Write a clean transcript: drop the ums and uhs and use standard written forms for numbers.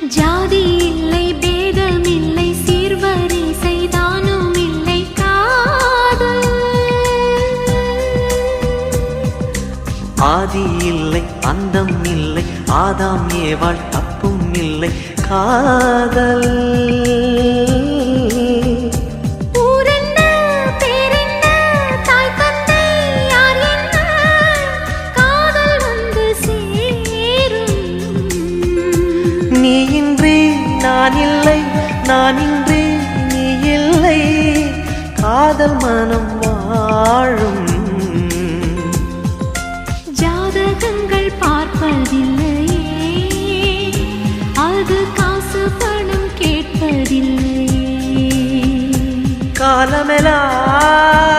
ஜாதி இல்லை பேதம் இல்லை சீர்வரிசை தானும் இல்லை காதல் ஆதி இல்லை அந்தம் இல்லை ஆதாம் ஏவாள் தப்பும் இல்லை காதல் நீ இன்றி நான் இல்லை நான் இன்றி நீ இல்லை காதல் மனம் வாழும் ஜாதகங்கள் பார்ப்பதில்லையே அது காசு பணம் கேட்பதில்லையே காலமெல்லாம்